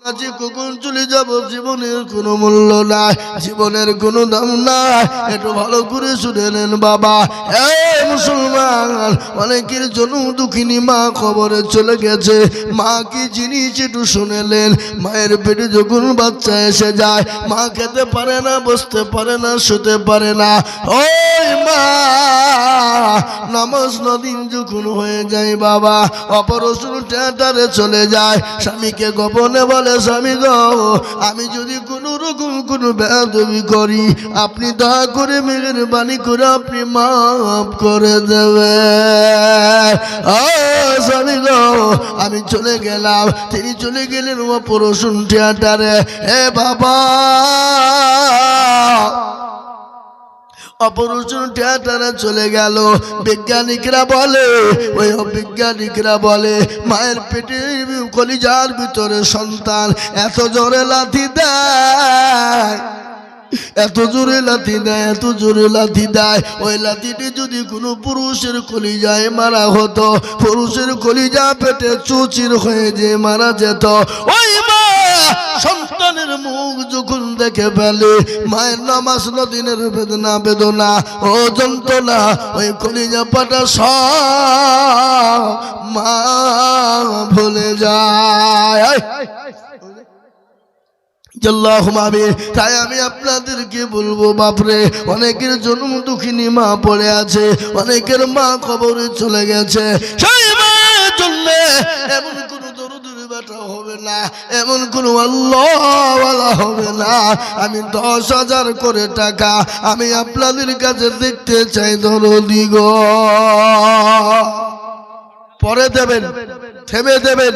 আজ কখন চলে যাব, জীবনের কোনো মূল্য নাই, জীবনের কোনো দাম নাই। একটু ভালো করে শুনে নেন বাবা, এই মুসলমান, অনেকের জন্য দুঃখিনী মা খবরে চলে গেছে। মা কি জিনিস একটু শুনেলেন? মায়ের পেটে যখন বাচ্চা এসে যায়, মা খেতে পারে না, বসতে পারে না, শুতে পারে না। ওই মা নামাজ নদিন যখন হয়ে যায় বাবা, অপারেশন থিয়েটারে চলে যায়, স্বামীকে গোপনে বলে, স্বামী গো, আমি যদি কোনো রকম কোনো বেয়াদবি করি, আপনি দয়া করে মেহেরবানি করে আপনি মাফ করে দেবেন। স্বামী গো, আমি চলে গেলাম। তিনি চলে গেলেন অপারেশন থিয়েটারে। হে বাবা, অপারেশন থিয়েটারে চলে গেল। বিজ্ঞানিকরা বলে, ওই বিজ্ঞানিকরা বলে, মায়ের পেটে কলিজার ভিতরে সন্তান এত জোরে লাথি দেয়, এত জোরে লাথি দেয়, এত জোরে লাথি দেয়। ওই লাথিটি যদি কোনো পুরুষের কলিজায় মারা হতো, পুরুষের কলিজা পেটে চুচির হয়ে যে মারা যেত। ওই মা সন্তানের মুখ যখন দেখে ফেলে, মায়ের নামাজ নদিনের বেদনা বেদনা ও যন্ত্রণা, ওই কলিজা পাটা সব মা ভুলে যায়। তাই আমি আপনাদেরকে বলবো, বাপরে, অনেকের জন্ম দুঃখিনী মা পড়ে আছে, অনেকের মা কবরে চলে গেছে। সেই মায়ের জন্য এমন কোন দরুদের বেটা হবে না, এমন কোন আল্লাহওয়ালা হবে না। আমি 10,000 করে টাকা আমি আপনাদের কাছে দেখতে চাই, দরদি গো। পরে দেবেন, থেমে দেবেন,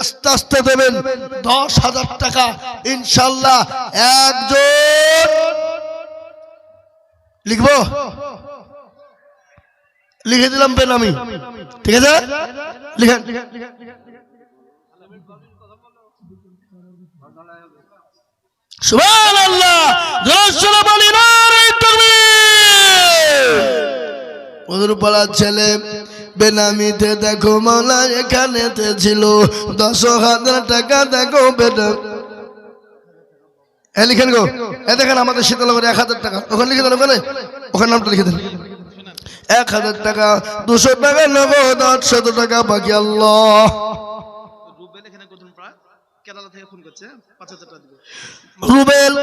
আস্তে আস্তে দেবেন। 10,000 টাকা ইনশাল্লাহ একজন লিখবো, লিখে দিলাম বেনামি, ঠিক আছে? লিখেন। সুবহানাল্লাহ, জোরে বলি নারে তাকবীর। ওদের পাড়ার ছেলে বেনামিতে দেখো মাওলা এখানেতে ছিল 10,000 টাকা। দেখো বেটা, লিখেন গো, দেখেন আমাদের শীতলগড়ে 1,000 টাকা, ওখানে লিখে দেন, ওখানে ওখানে নামটা লিখে দেন। 1,000 টাকা, 200 টাকা নগদ, 800 টাকা বাকি। আল্লাহ, রুবেল,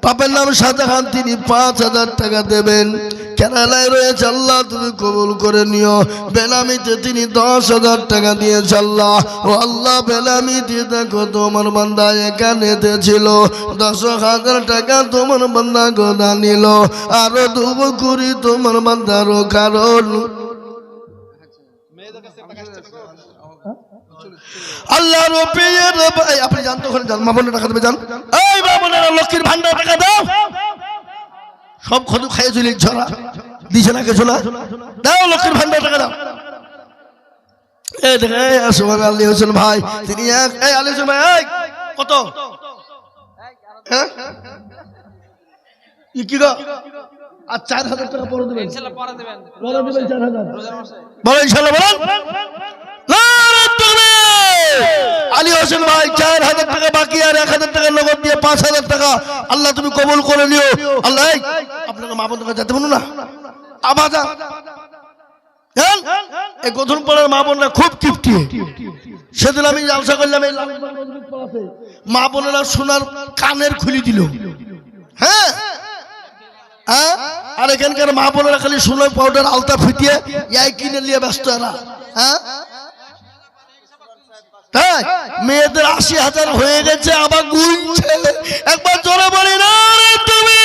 বাপের নাম শাহজাহান, তিনি 5,000 টাকা দেবেন। কেরালায় রয়েছে, আল্লাহ তুমি কবুল করে নিও। বেনামিতে তিনি 10,000 টাকা দিয়েছে। আল্লাহ, ও আল্লাহ, বেনামিতে দেখো তোমার বান্দা এখানেতে ছিল, 10,000 টাকা তোমার বান্দা গোদা নিল, আরো দেবো করি তোমার বান্দারও কারণ। আল্লাহ আপনি জান, তো ওখানে যান, মা বোনের টাকা দেবে, যান। এই মা বোনেরা, লক্ষ্মীর ভান্ডার টাকা দাও, সব খদু খাইয়ে চলে ঝরা দিছে না কিছু না, দাও লক্ষ্মীর ভান্ডার টাকা দাও। এই দেখেন, আলী হোসেন ভাই, তিনি আলী হোসেন ভাই, কত কি গো? আর 4,000 টাকা পরে দেবেন, ইনশাআল্লাহ পরে দেবেন, পরে দেবেন 4,000, বলেন ইনশাআল্লাহ, বলেন। আলী হোসেন ভাই 4,000 টাকা বাকি, আর 1,000 টাকা নগদ দিয়ে 5,000 টাকা আল্লাহ তুমি কবুল করে নিও। আল্লাহ, আপনাকে মা বোনকে যেতে বলুন না, আবাদা এই গঠন পড়ার মা বোনরা খুব কিপটি। সেদিন আমি জালসা করলাম, এই মা বোনেরা সোনার কানের খুলি দিল। হ্যাঁ, আর এখানকার মা বোনেরা খালি সোনার পাউডার আলতা ফিটিয়ে ইয়াই কিনে নিয়ে ব্যস্ত এরা। হ্যাঁ, মেয়েদের 80,000 হয়ে গেছে, আবার গুনছে। একবার জোরে বলি না রে তুমি,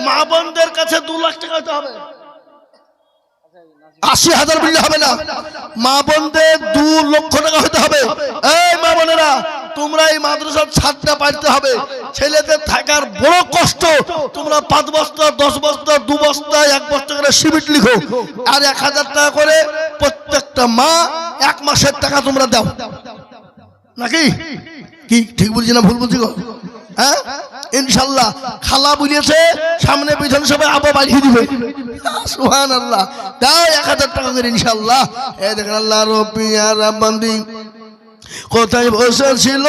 মা বোনদের কাছে 2 লাখ টাকা হতে হবে। 80,000 বললে হবে না, মা বোনদের 2 লক্ষ টাকা হতে হবে। এই মা বোনেরা, তোমরা এই মাদ্রাসার ছাদটা পাইতে হবে। ছেলেদের থাকার বড় কষ্ট, তোমরা 5 বস্তা, 10 বস্তা, 2 বস্তা, 1 বস্তা করে সিমেন্ট লিখো, আর 1,000 টাকা করে প্রত্যেকটা মা 1 মাসের টাকা তোমরা দাও, নাকি? কি ঠিক বলছি না ভুল বলছি গো? হ্যাঁ, ইনশাআল্লাহ খালা বলেছে সামনে পিছনে সবাই আবার বাড়িয়ে দিবে। সুবহানাল্লাহ, দাও 1,000 টাকা করে ইনশাআল্লাহ। এই দেখেন, আল্লাহ রব্বি আর রাব্বান্দি কোথায় বসেছিল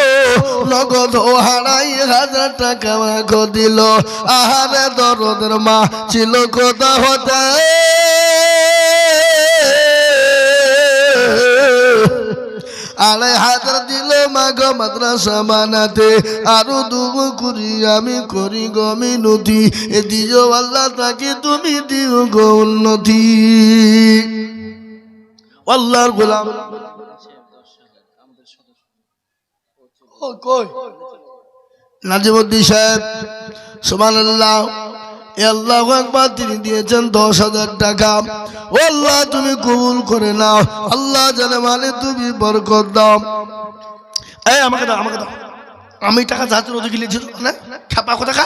নগদ ও 2,500 টাকা মাকে দিল আহারে দরদের মা ছিল কোথা হতে 2,500 দিল মাগো মাদ্রাসা বানাতে আরো দুব করি আমি করি গো মিনতি এ দিও আল্লাহ তাকে তুমি দিও গো উন্নতি আল্লাহর গোলাম নাজিমউদ্দিন সাহেব সুবহানাল্লাহ আল্লাহু আকবার তিনি দিয়েছেন 10,000 টাকা ও আল্লাহ তুমি কবুল করে নাও আল্লাহ জানে মানে তুমি বরকত দাও এই আমাকে দাও আমি টাকা যাত্রা ওদিকে গিয়েছিল না খাপা কত টাকা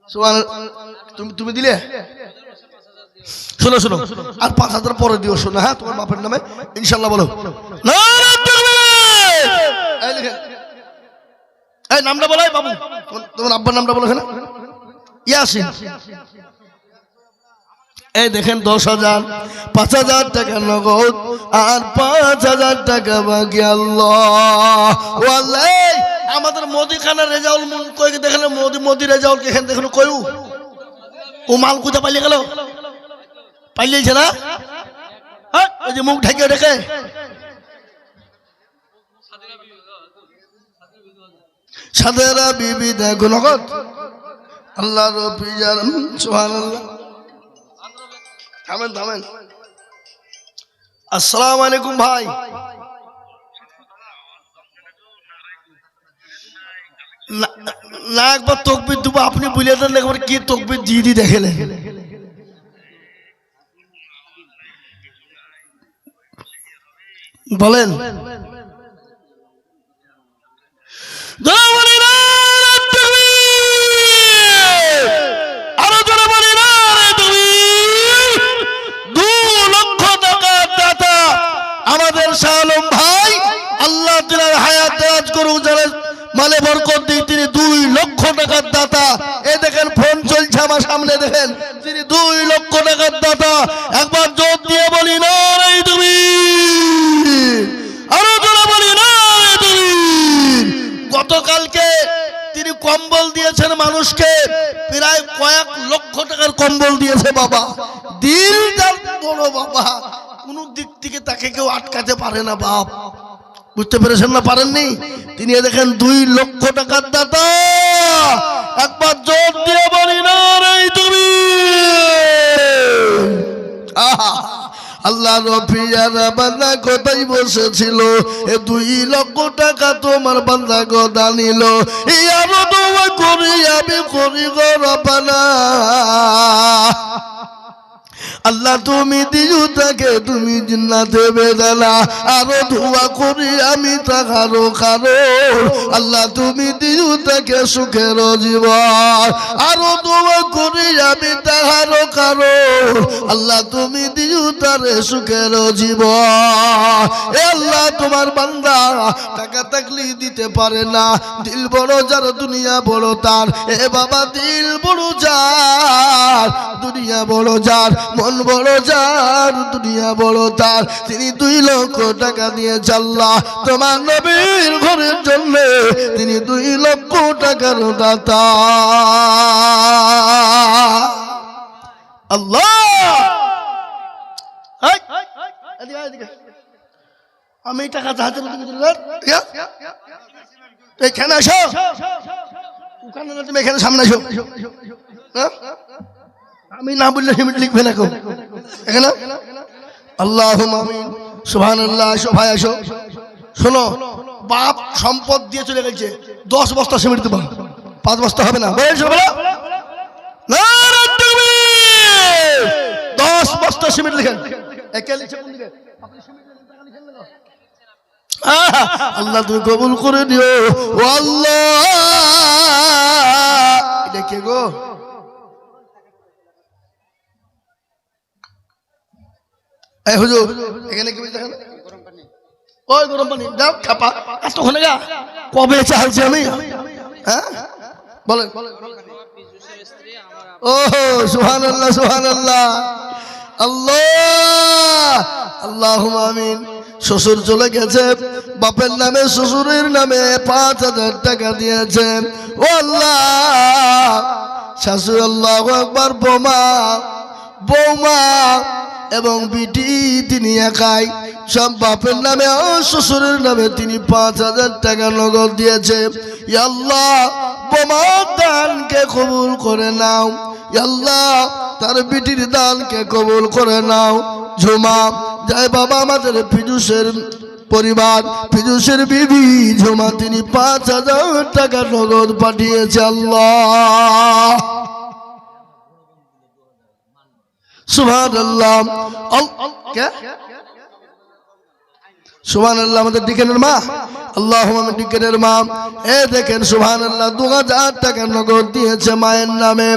সুবহানাল্লাহ তুমি দিলে শোনো আর 5,000 পরে দিও শোনো হ্যাঁ তোমার বাপের নামে ইনশাআল্লাহ বলো এই নামটা বলো বাবু তোমার আব্বার নামটা বলো এখানে ইয়াসিন এই দেখেন 10,000 5,000 টাকা নগদ আর 5,000 টাকা বাকি আল্লাহ ওয়াল্লাহ আমাদের মোদিখানা রেজাউল কই দেখেন মোদি রেজাউল কে এখানে দেখেন কইউ ও মাল কোথা পাইলে গেল পাইলেছে না হ্যাঁ এই যে মুখ ঢেকে ঢেকে সাদেরা বিবি দেখো নগদ আল্লাহ রবি সুবহানাল্লাহ থামেন আসসালামু আলাইকুম ভাই না একবার তকবির দেবো আপনি বুঝে দেন একবার কি তকবির দিয়ে দেখেলেন বলেন আরো জোরে বলি না 2 লক্ষ টাকার দাতা আমাদের শাহ আলম ভাই আল্লাহ তাআলা হায়াত দারাজ করুক যারা মালে বরকত দিয়ে তিনি 2 লক্ষ টাকার দাতা এই দেখেন ফোন চলছে আমার সামনে দেখেন তিনি 2 লক্ষ টাকার দাতা একবার জোর দিয়ে বলি না তুমি আরো জোরে বলি না তুমি গতকালকে তিনি কম্বল দিয়েছেন মানুষকে প্রায় কয়েক লক্ষ টাকার কম্বল দিয়েছে বাবা দিলদার বড় বাবা কোন দিক থেকে তাকে কেউ আটকাতে পারে না বাপ বুঝতে পেরেছেন না পারেননি তিনি দেখেন 2 লক্ষ টাকার দাতা একবার জোর দিয়ে বলি না তুমি আহা আল্লাহ রফিয়ার বান্দা কোথায় বসেছিল এ 2 লক্ষ টাকা তোমার বান্দা গোদা নিল ইয়ারো দোয়া করি আমি করি গো রব্বানা আল্লাহ তুমি দিও তাকে তুমি জান্নাতে বেদালা আরো দোয়া করি আমি তাহারো কারো আল্লাহ তুমি দিও তাকে সুখের জীবন আরো দোয়া করি আমি তাহারো কারো আল্লাহ তুমি দিও তারে সুখের জীবন এ আল্লাহ তোমার বান্দা টাকা থাকলে দিতে পারে না দিল বড় যার দুনিয়া বড় তার এ বাবা দিল বড় যার দুনিয়া বড় যার মন বড় যার দুনিয়া বড় তার তিনি 2 লক্ষ টাকা দিয়ে আল্লাহ তোমার নবীর ঘরের জন্য তিনি 2 লক্ষ টাকার দাতা আল্লাহ আমি টাকা হাতের এখানে আসো ওখানে না তুমি এখানে সামনে আসো আমি না বললে হিমিট লিখবে না কেউ এখানে আল্লাহুম্মা আমিন সুবহানাল্লাহ আসো ভাই আসো শোনো বাপ সম্পদ দিয়ে চলে গেছে 10 বস্তা সিমেন্ট দেবো 5 বস্তা হবে না বলেছো বলো নারে তাকবীর 10 বস্তা সিমেন্ট লিখেন একে লিখে কোন দিকে আপনি সিমেন্টের টাকা লিখেন না আল্লাহ তুমি কবুল করে দিও ও আল্লাহ এটা কে গো এই হুজুর এখানে কি দেখেন ওই গরম পানি দাও খাপা এতক্ষণে গা কবে চাইছি আমি হ্যাঁ বলেন ও সুবহানাল্লাহ সুবহানাল্লাহ আল্লাহ আল্লাহুম্মা আমিন শ্বশুর চলে গেছে, বাপের নামে শ্বশুরের নামে 5,000 টাকা দিয়েছে। ও আল্লাহ, শাশুড়ি আল্লাহু আকবার, বৌমা এবং বিটি তিনি একাই, সব বাপের নামে ও শ্বশুরের নামে তিনি 5,000 টাকা নগদ দিয়েছে। ইয়া আল্লাহ, বোমার দানকে কবুল করে নাও। ইয়া আল্লাহ, তার বিটির দানকে কবুল করে নাও। ঝুমা জয় বাবা, আমাদের ফিজুসের পরিবার, ফিজুসের বিবি ঝুমা, তিনি 5,000 টাকা নগদ পাঠিয়েছে। আল্লাহ সুবহানাল্লাহ, সুবহানাল্লাহ। আমাদের ডিকেনের মা, আল্লাহুম্মা ডিকেনের মা, এ দেখেন সুবহানাল্লাহ, 2,000 টাকা নগদ দিয়েছে মায়ের নামে,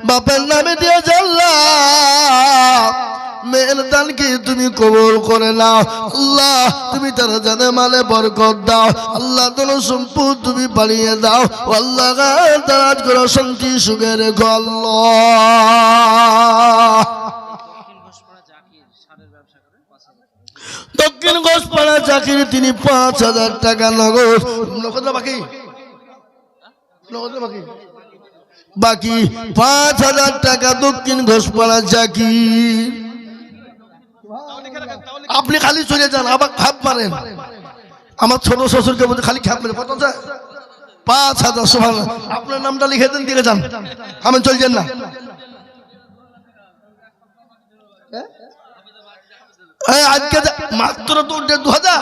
বাপের নামে দিয়েছে। আল্লাহ, মেয়ের দানকে তুমি কবুল করে নাও। আল্লাহ, তুমি তার জানে মালে বরকত দাও। আল্লাহ, তোর সম্পদ তুমি বাড়িয়ে দাও। আল্লাহ, দারাজ করে শান্তি সুখে রেখো। আল্লাহ, দক্ষিণ ঘোষপাড়া জাকির, তিনি 5,000 টাকা নগদ বাকি 5,000 টাকা দক্ষিণ ঘোষপাড়া জাকির। আপনি খালি চলে যান, আবার খাপ মারেন। আমার ছোট শ্বশুরকে বলতে খালি খাপ মারে 5,000। সুবহানাল্লাহ, আপনার নামটা লিখে দেন, দিয়ে যান, আমি চলছেন না। আজকে মাত্র 2,000,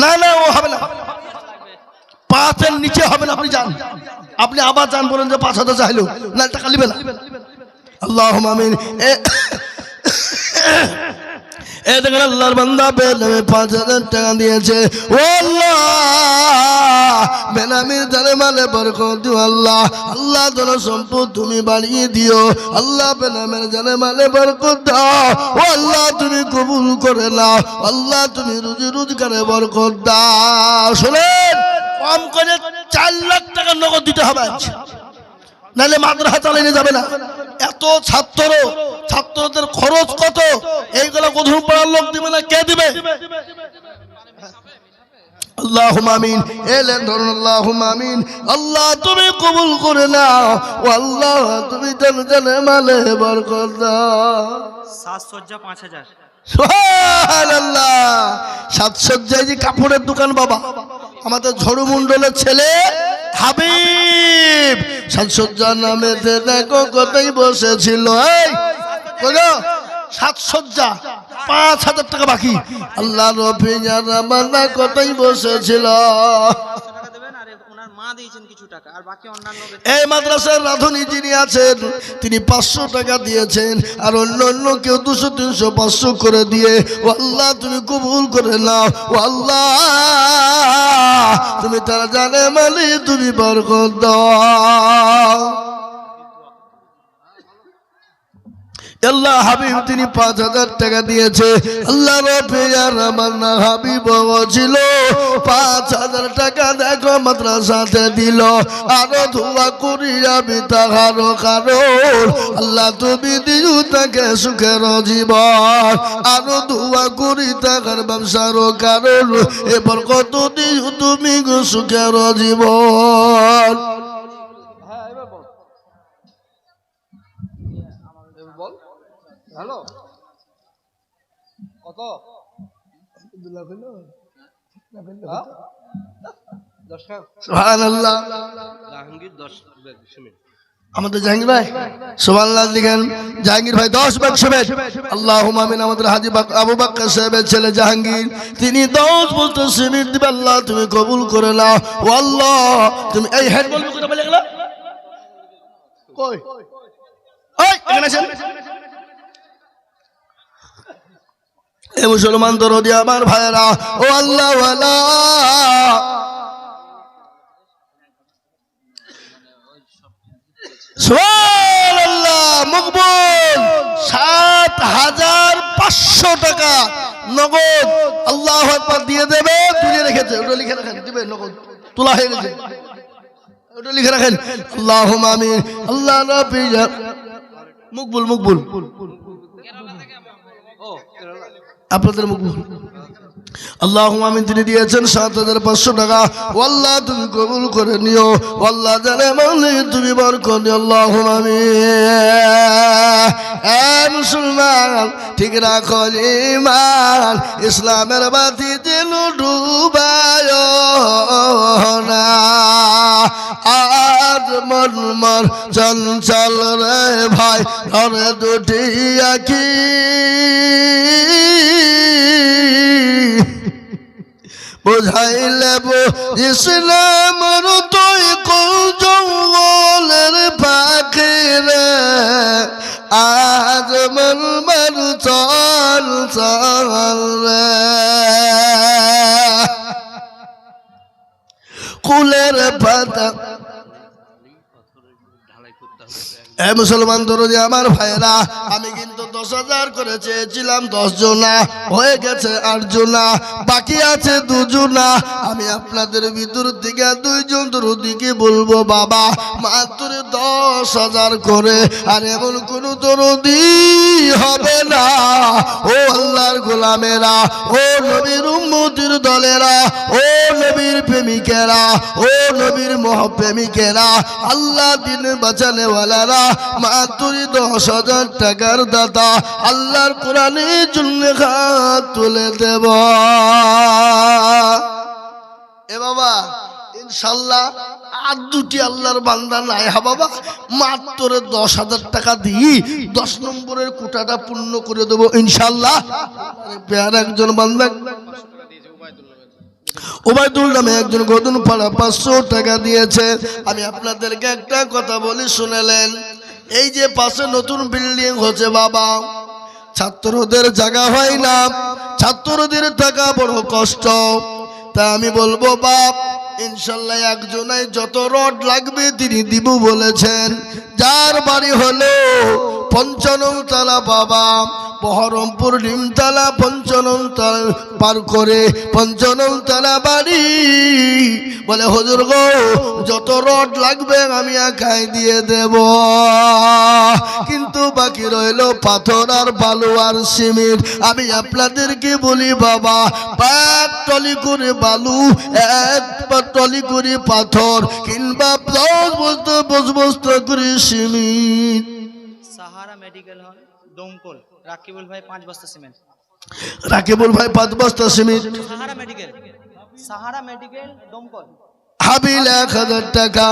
না না, ও হবে না, 5-এর নিচে হবে না। আপনি যান, আপনি আবার যান, বলেন যে 5,000 চাইলো না, টাকা লিবে না। আল্লাহুম্মা আমিন। এ দেখেন আল্লাহর বান্দা বেনামে 5,000 টাকা দিয়েছে। ও আল্লাহ, বেনামির জানে মালে বরকত দিও। আল্লাহ, আল্লাহ তোর সম্পদ তুমি বাড়িয়ে দিও। আল্লাহ, বেনামের জানে মালে বরকত দাও। ও আল্লাহ, তুমি কবুল করে নাও। আল্লাহ, তুমি রুজি রোজগারে বরকত দাও। শুনেন, কম করে 4 লাখ টাকা নগদ দিতে হবে, নাহলে মাদ্রাসা চালিয়ে যাবে না। এত ছাত্রদের খরচ কত, এইগুলো গধুম পাড়ার লোক দিবে না, কে দিবে? আল্লাহুম্মা আমিন। এলেন ধরুন, আল্লাহুম্মা আমিন। আল্লাহ, তুমি কবুল করে নাও। ও আল্লাহ, তুমি জানে মালে বরকত দাও। সাজসজ্জা 5,000। সুবহানাল্লাহ, সাজসজ্জায় যে কাপড়ের দোকান বাবা, আমাদের ঝড়ু মন্ডলের ছেলে হাবিব সাজসজ্জার নামে দেখো কোথায় বসেছিল। এই সাজসজ্জা 5,000 টাকা বাকি। আল্লাহ রফি জানা কোথায় বসেছিল। এই মাদ্রাসার রাধুনী যিনি আছেন, তিনি 500 টাকা দিয়েছেন, আর অন্য কেউ 200, 300, 500 করে দিয়ে। ও আল্লাহ, তুমি কবুল করে নাও। ও আল্লাহ, তুমি তারা জানে মালি তুমি বরকত দাও। আল্লাহ, হাবিব তিনি 5,000 টাকা দিয়েছে। আল্লাহ রফিয়ার আমার না হাবিব ছিল, 5,000 টাকা দেখো মাদ্রাসাতে দিল। আরো ধোয়া করি আমি তাহার কারণ, আল্লাহ তুমি দিও তাকে সুখের জীবন। আরো ধোয়া করি তাহার ব্যবসার কারণ, এবার কত দিও তুমি গো সুখের জীবন। হ্যালো, কত? সুবহানাল্লাহ। আমাদের জাহাঙ্গীর ভাই সুবহানাল্লাহ লিখেন, জাহাঙ্গীর ভাই 10 ব্যাগ সিমেন্ট। আল্লাহুম্মা আমিন। আমাদের হাজী আবু বকর সাহেবের ছেলে জাহাঙ্গীর, তিনি 10 বস্তা সিমেন্ট দিবেন। আল্লাহ, তুমি কবুল করে নাও। ও আল্লাহ, তুমি এই হেড বলবো কথা বলে গেল কই? ওই এখানে আছেন এ মুসলমান দরদি আমার ভাইরা। ও আল্লাহ ওয়ালা, সুবহানাল্লাহ, মকবুল 7,500 টাকা নগদ আল্লাহু আকবার দিয়ে দেবে। তুলে রেখেছে, ওটা লিখে রাখেন, দিবেন নগদ তোলা হয়ে গেছে, ওটা লিখে রাখেন। আল্লাহুম্মা আমিন। আল্লাহ রাব্বি মকবুল আপনাদের মকবুল আল্লাহুম্মা আমিন। তিনি দিয়েছেন ৭৫০০ টাকা। আল্লাহ তুমি কবুল করে নিও, আল্লাহ জানে মাওলি তুমি বরকত দিও, আল্লাহুম্মা আমিন। মুসলমান ঠিক রাখো ঈমান, ইসলামের বাতি দিল ডুবায় না। আজ মন মন চঞ্চল রে ভাই, ঘরে দুটি আঁখি বুঝাইলে ইসলামর তুই কোন জঙ্গলের পাখি রে। আজ মন মন চল চল রে, কুলের পাতা। মুসলমান দরদি আমার ভাইরা, আমি কিন্তু 10,000 করে চেয়েছিলাম 10 জনা, হয়ে গেছে 8 জনা, বাকি আছে 2 জনা। আমি আপনাদের ভিতর থেকে 2 জন দরদিকে বলবো বাবা মাত্র 10,000 করে। আর এমন কোন দরদি হবে না ও আল্লাহর গোলামেরা, ও নবীর উম্মতির দলেরা, ও নবীর প্রেমিকেরা, ও নবীর মহাপ্রেমিকেরা, আল্লাহ দিন বাঁচানে ওয়ালারা, মাত্র 10,000 টাকার দাতা আল্লাহর কোরআনের জন্য হাত তুলে দেব। এ বাবা ইনশাল্লাহ আর 2টি আল্লাহর বান্দা নাই হা বাবা, মাত্র 10,000 টাকা দিয়ে 10 নম্বরের কোটাটা পূর্ণ করে দেবো ইনশাল্লাহ। পেয়ার একজন বান্দা ওবায়দুল নামে একজন গদন পাড়া 500 টাকা দিয়েছে। আমি আপনাদেরকে একটা কথা বলি শুনেলেন, এই যে পাশে নতুন বিল্ডিং হচ্ছে বাবা, ছাত্রদের জায়গা হয় না, ছাত্রদের টাকা বড় কষ্ট। তা আমি বলবো বাপ ইনশাল্লাহ একজনাই যত রড লাগবে তিনি দিব বলেছেন। যার বাড়ি হলো 55 তলা বাবা, বহরমপুর নিমতলা 55 তলা পার করে 55 তলা বাড়ি, বলে হুজুর গো যত রড লাগবে আমি একাই দিয়ে দেব, কিন্তু বাকি রইল পাথর আর বালু আর সিমেন্ট। আমি আপনাদেরকে বলি বাবা 5 টলি করে বালু, 1 টলি করে পাথর, কিংবা 10 বস্তা করে সিমেন্ট। সাহারা মেডিকেল হল দমকল, রাকিবুল ভাই 5 বস্তা সিমেন্ট। রাকিবুল ভাই 5 বস্তা সিমেন্ট। সাহারা মেডিকেল দমকল। হাবিল 1000 টাকা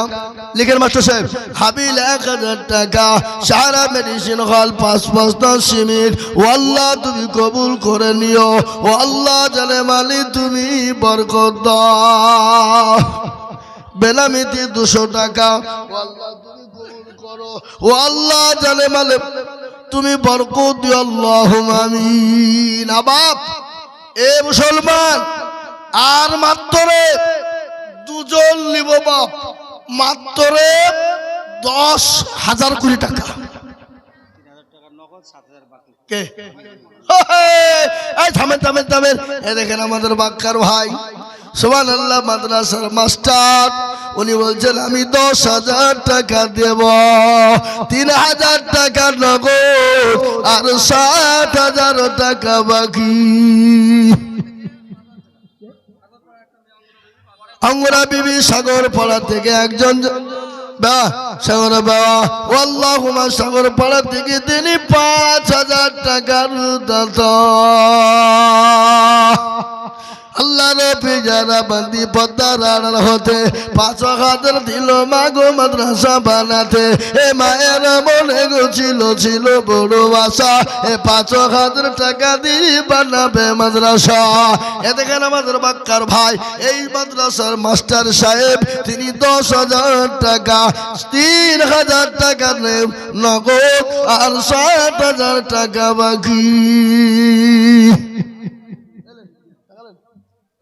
লিখেন মাস্টার সাহেব, হাবিল 1000 টাকা। সাহারা মেডিসিন হল 5 বস্তা সিমেন্ট। ও আল্লাহ তুমি কবুল করে নিও, ও আল্লাহ জানে মালি তুমি বরকত দাও। বেনামিতে 200 টাকা। ও আল্লাহ তুমি কবুল করো, ও আল্লাহ জানে মালে তুমি বরকত দিও, আল্লাহুম্মা আমিন। আবাব এ মুসলমান আর মাত্র 2 জন নিব বাপ, মাত্র 10,000 কোটি টাকা। 3,000 টাকা নগদ, 7,000 বাকি। কে এই থামেন থামেন থামেন, এ দেখেন আমাদের বাক্কার ভাই সুবহানাল্লাহ মাদ্রাসার মাস্টার, উনি বলছেন আমি 10,000 টাকা দেব, 3,000 টাকা নগদ আর 60,000 টাকা বাকি। আঙ্গুরা বিবি সাগর পাড়া থেকে একজন সাগর বাবা, আল্লাহুম্মা সাগর পাড়া থেকে তিনি 5,000 টাকার দাতা। আল্লাহ নবী যারা বান্দি পদ্মার আড়াল হতে 5,000 দিল মাগো মাদ্রাসা বানাতে। এ মায়ের মনে ছিল বড় আশা, এ 5,000 টাকা দিয়ে বানাবে মাদ্রাসা। এ দেখেন আমাদের বাক্কার ভাই এই মাদ্রাসার মাস্টার সাহেব, তিনি 10,000 টাকা, 3,000 টাকা নগদ আর 60,000 টাকা বাকি।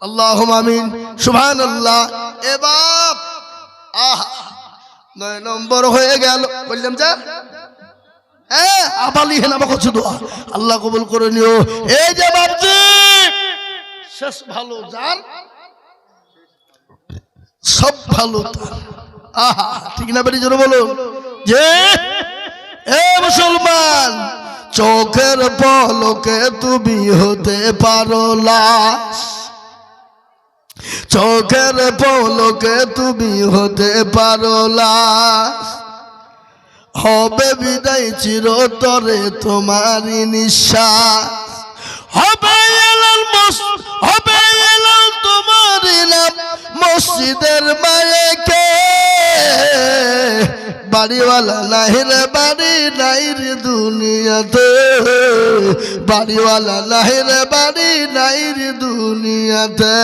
আল্লাহুম্মা আমিন সুবহানাল্লাহ। এ বাপ 9 নম্বর হয়ে গেল, বললাম যা আবার লিখে নামা করছো দোয়া, আল্লাহ কবুল করে নিও। এই যে বাপজি শেষ ভালো যান, সব ভালো ঠিক না বেরি জোরে বলো যে এ মুসলমান চোখের পলকে তুমি হতে পারো লাশ। চোখের পলকে তুমি হতে পারো লাশ, হবে বিদায় চিরতরে তোমারই নিঃশ্বাস, হবে এলাল তোমারই নাম মসজিদের মায়েকে, বাড়িওয়ালা নাই রে বাড়ি নাই রে দুনিয়াতে, বাড়িওয়ালা নাই রে বাড়ি নাই রে দুনিয়াতে।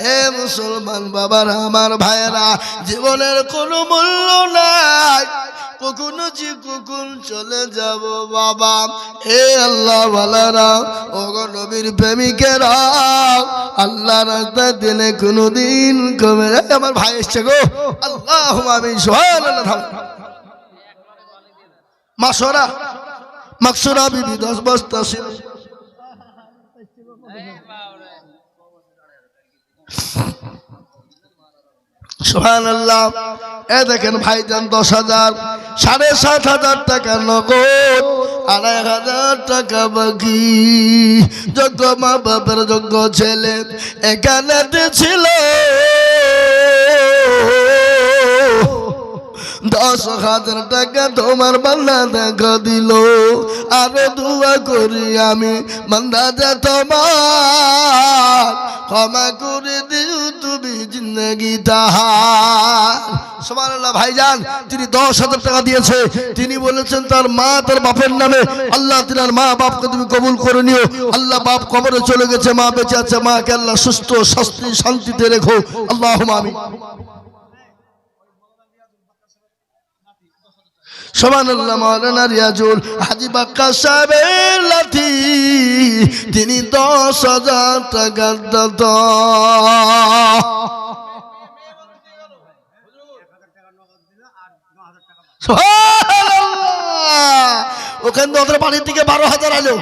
হে মুসলমান বাবারা, আমার ভাইয়েরা, জীবনের কোনো মূল্য নাই, কখনো যে কখন চলে যাব বাবা। এ আল্লাহ ওয়ালারা, ওগো নবীর প্রেমিকেরা, আল্লাহ রাস্তায় দিলে কোনোদিন কমে যায়। আমার ভাই এসছে গো, আল্লাহুম্মা আমিন, সুবহানাল্লাহ। মাসরা মাকসুরা বিবি 10 বস্তা ছিল। সুবহানাল্লাহ। এ দেখেন ভাইজান, 10,000, 7,500 টাকা নগদ, 2,500 টাকা বাকি। যোগ্য মা বাবার যোগ্য ছেলে এখানে ছিল, 10,000 টাকা তোমার বান্দা দেখা দিল। আরো দোয়া করি আমি বান্দা যে তোমার ক্ষমা করে দিও তুমি জিন্দেগি তাহার। সুবহানাল্লাহ। ভাইজান, তিনি 10,000 টাকা দিয়েছে, তিনি বলেছেন তার মা তার বাপের নামে, আল্লাহ তিনার মা বাপকে তুমি কবুল করে নিও। আল্লাহ বাপ কবরে চলে গেছে, মা বেঁচে আছে, মাকে আল্লাহ সুস্থ শান্তিতে রেখো, আল্লাহুম্মা আমিন। সুবহানাল্লাহ। মাওলানা রিয়াজুল হাজী বাক্কার সাহেবের লাঠি, তিনি 10,000 টাকার দাতা। ওখানে ওদের বাড়ির দিকে 12,000 আলো,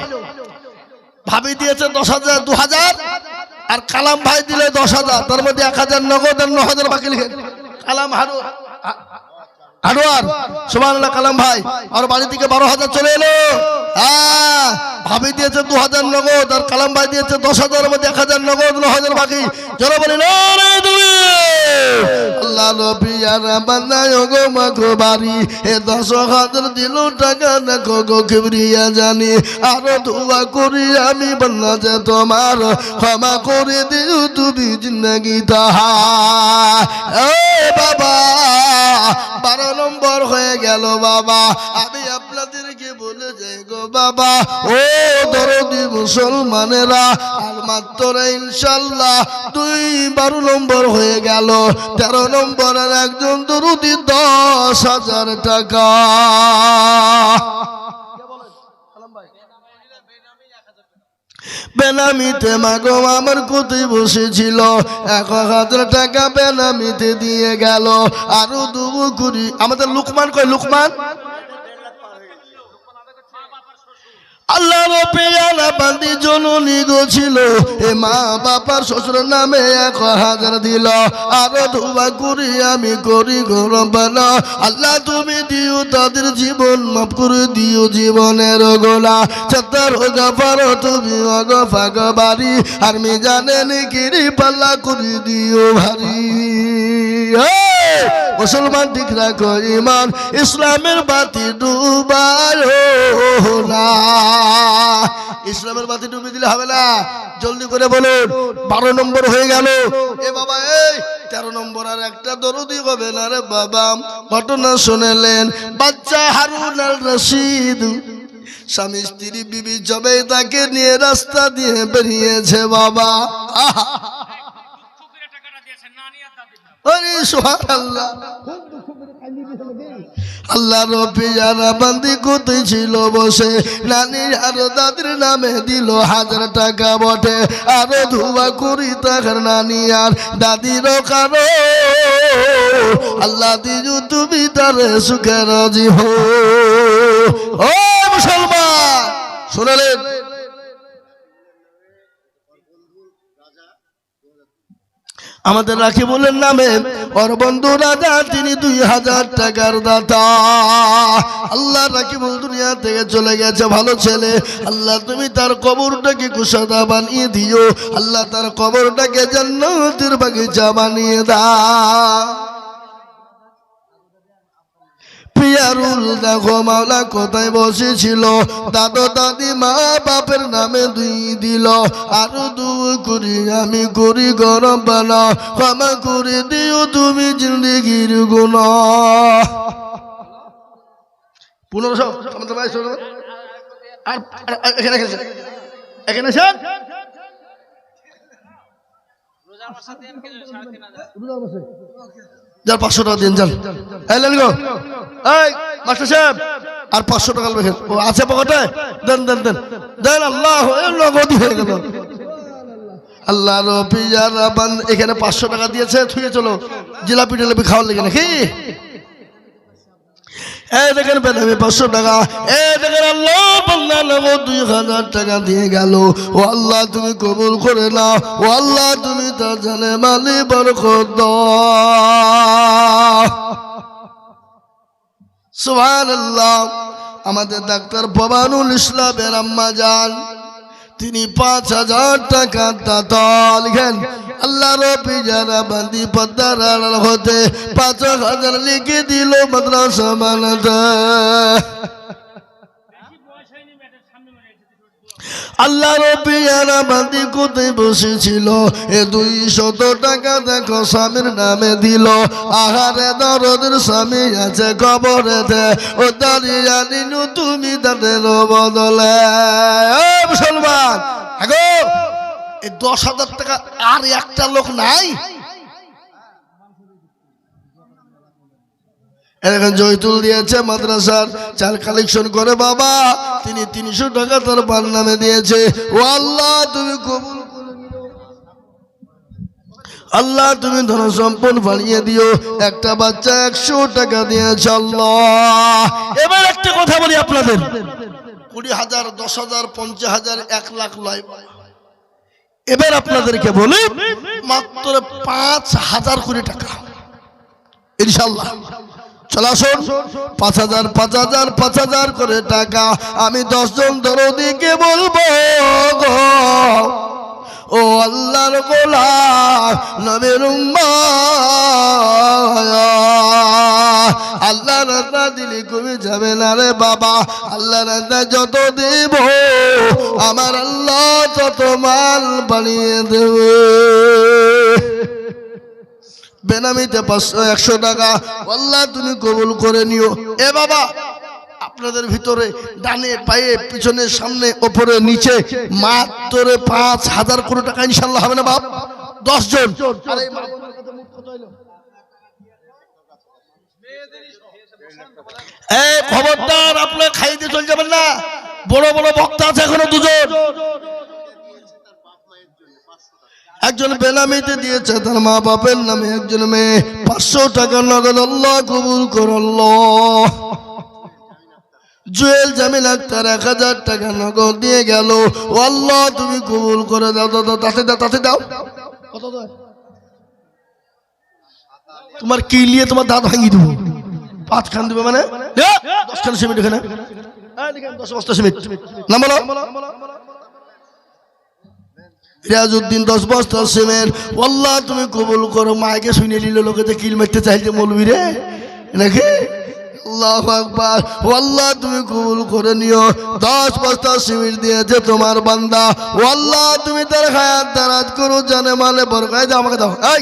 ভাবি দিয়েছে 10,000, 2,000, আর কালাম ভাই দিলে 10,000, তার মধ্যে 1,000 নগদ আর 9,000 বাকি লিখেন। কালাম হারোয়ার, সুবহানাল্লাহ, কালাম ভাই, আর বাড়ি থেকে 12,000 চলে এলো। ভাবি দিয়েছে 2,000 নগদ, আর কালাম ভাই দিয়েছে 10,000, মধ্যে 1,000 নগদ, 9,000 বাকি। যারা বলি আল্লাহ নবী আর বান্দা গো মাগো বাড়ি, এ 10,000 দিল টাকা দেখো গো কিবরিয়া জানি। আরো দোয়া করি আমি বান্দা যে তোমার ক্ষমা করে দিও তুমি জিন্দেগি তাহার। ও বাবা, 12 নম্বর হয়ে গেল বাবা। আমি আপনাদেরকে বলে যাই গো বাবা, ও দরদি মুসলমানেরা, আর মাত্র ইনশাআল্লাহ 12 নম্বর হয়ে গেল। 13 নম্বরের একজন দরদি 10,000 টাকা। বেনামিতে মাগো আমার কোথায় বসেছিল, 1,000 টাকা বেনামিতে দিয়ে গেল। আরো দুবু করি আমাদের লুকমান, কই লুকমান, আল্লাহ রবিয়ালা বান্দি জননী গো ছিল, এ মা বাবার শ্বশুর নামে 1,000 দিল। আরো দোয়া করি আমি করি গো রব্বানা, আল্লাহ তুমি দিও তাদের জীবন মাফ করে দিও, জীবনের গোলা চাতার গাফার তুমি অগফা গবারি, আর মিজানে নিকিরি পাল্লা করে দিও ভারী। মুসলমান ঠিক রাখো ইমান, ইসলামের বাতি ডুবায় না। ইসলামের বাতি ডুবিয়ে দিলে হবে না, জলদি করে বলুন। 12 নম্বর হয়ে গেল। এ বাবা, এই 13 নম্বর আর একটা দরদি হবে না রে বাবা। ঘটনা শুনেলেন, বাচ্চা হারুন আল রশিদ স্বামী স্ত্রী বিবি জবে তাকে নিয়ে রাস্তা দিয়ে বেরিয়েছে বাবা। সুবহানাল্লাহ। আল্লাহ রবিয়ারা বান্দি কোথায় ছিল বসে, নানি আর দাদির নামে দিল 1,000 টাকা বটে। আরো ধোয়া করি তাহার নানি আর দাদির কারো, আল্লাহ দিজু তুমি তারে সুখে রাজি হো। ও মুসলমান, শুনলেন? আমাদের রাকিবুলের নামে ওর বন্ধু রাজা, তিনি 2000 টাকার দাতা। আল্লাহ রাকিবুল দুনিয়া থেকে চলে গেছে, ভালো ছেলে। আল্লাহ তুমি তার কবরটাকে কুশাদা বানিয়ে দিও। আল্লাহ তার কবরটাকে জান্নাতের বাগিচা বানিয়ে দাও। পিয়ারুল দেখো মাওলা কোথায় বসেছিল, দাদু দাদি মা বাপের নামে 2 দিল, আর 2 করি আমি করি গরম বানা, ক্ষমা করে দিও তুমি জিন্দেগির গুনাহ। 1500 আমাদের ভাই শোনো, আর এখানে এখানে স্যার যার 500 টাকা দিন যান। এই লেন গো, এই মাস্টার সাহেব আর 500 টাকা লেখেন। ও আছে পকেটে, দেন দেন দেন দেন। আল্লাহ নগদ হয়ে গেল। আল্লাহ রবিয়ার রাবান এখানে 500 টাকা দিয়েছে, থুয়ে চলো জিলাপি টিলাপি খাওয়ার লেগে নাকি। এই দেখেন বেনামি 500 টাকা। এই দেখেন আল্লাহ বান্দা নগদ 2000 টাকা দিয়ে গেল। ও আল্লাহ তুমি কবুল করে নাও। ও আল্লাহ তুমি তার জানে মালি বরকত দাও। সুবহানাল্লাহ। আমাদের ডাক্তার ভবানুল ইসলামের আম্মা জান, তিনি 5000 টাকা দাতা লিখেন। আল্লাহ রবি যারা বান্দি পদ্মার আড়াল হতে 5000 লিখে দিল মাদ্রাসা বানাতে। আল্লাহ রবি যারা বান্দি কোথায় বসেছিল, এ 200 টাকা দেখো স্বামীর নামে দিল। আহারে দরদের স্বামী আছে কবরেতে, ও দাঁড়িয়ে জানিনু তুমি তাদের বদলে। মুসলমান আগো এই 10,000 টাকা আর একটা লোক নাই। এখন জয়তুল দিয়েছে মাদ্রাসার চাল কালেকশন করে বাবা, তিনি 300 টাকা তার বাবার নামে দিয়েছে। ও আল্লাহ তুমি কবুল করে নিও। আল্লাহ তুমি ধন সম্পদ বাড়িয়ে দিও। একটা বাচ্চা 100 টাকা দিয়েছে আল্লাহ। এবার একটা কথা বলি আপনাদের, 20,000 10,000 50,000 1 লাখ লয়। এবার আপনাদেরকে বলি মাত্র 5,000 কোটি টাকা ইনশাআল্লাহ। চলে আসুন 5,000 5,000 5,000 করে টাকা আমি 10 জন দরদিকে বলবো গো, ও আল্লাহর গোলাম নবীর উম্মত, আল্লাহ রাস্তা দিলে কমে যাবে না রে বাবা। আল্লাহ রাস্তা যত দেব আমার আল্লাহ তত মাল বানিয়ে দেবে। বেনামিতে 500 100 টাকা আল্লাহ তুমি কবুল করে নিও। এ বাবা আপনাদের ভিতরে ডানে পায়ে পিছনে সামনে ওপরে নিচে মাত্র 5,000 কোটি টাকা ইনশাআল্লাহ হবে না বাপ? 10 জন। আরে এই খবরদার আপনারা খাইতে চলে যাবেন না, বড় বড় বক্তা আছে এখনো 2 জন। একজন বেনামিতে দিয়েছে তার মা বাপের নামে, একজন মেয়ে 500 টাকা নগদ। আল্লাহ কবুল করো আল্লাহ। জুয়েল জামিল আক্তার 1000 টাকা নগদ দিয়ে গেল। ও আল্লাহ তুমি কবুল করে দাও। দাও তাতে দাও তাতে দাও। কত দাও? তোমার কি নিয়ে তোমার দাঁত ভাঙিয়ে দেবো। 5 খান দিবে মানে 10 খান সিমেন্ট এখানে 10 বস্তা সিমেন্ট নাম বলো। রিয়াজউদ্দিন 10 বস্তা সিমেন্ট। আল্লাহ তুমি কবুল করো। মাইকে শুনে নিল লোকেতে কিল মারতে চাইছে মৌলবী রে নাকি। আল্লাহু আকবার। ও আল্লাহ তুমি কবুল করে নিও। 10 বস্তা সিমেন্ট দিয়েছে তোমার বান্দা। ও আল্লাহ তুমি তার হায়াত দারাজ করো, জানে মালে বরকত দাও। আমাকে দাও। এই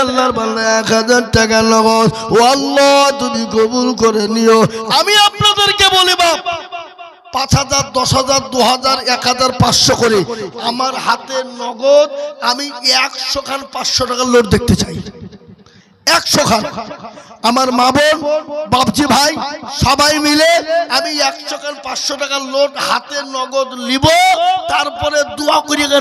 আল্লাহর বান্দা 1000 টাকা নগদ। ও আল্লাহ তুমি কবুল করে নিও। আমি আপনাদেরকে বলি বাপ 5,000 10,000 2,000 1,000 500 করে আমার হাতে নগদ আমি 100 খান 500 টাকার নোট দেখতে চাই। 100 খান আমার মা বোন বাপজি ভাই সবাই মিলে আমি 100 খান 500 টাকার নোট হাতে নগদ নিব। তারপরে দোয়া করি না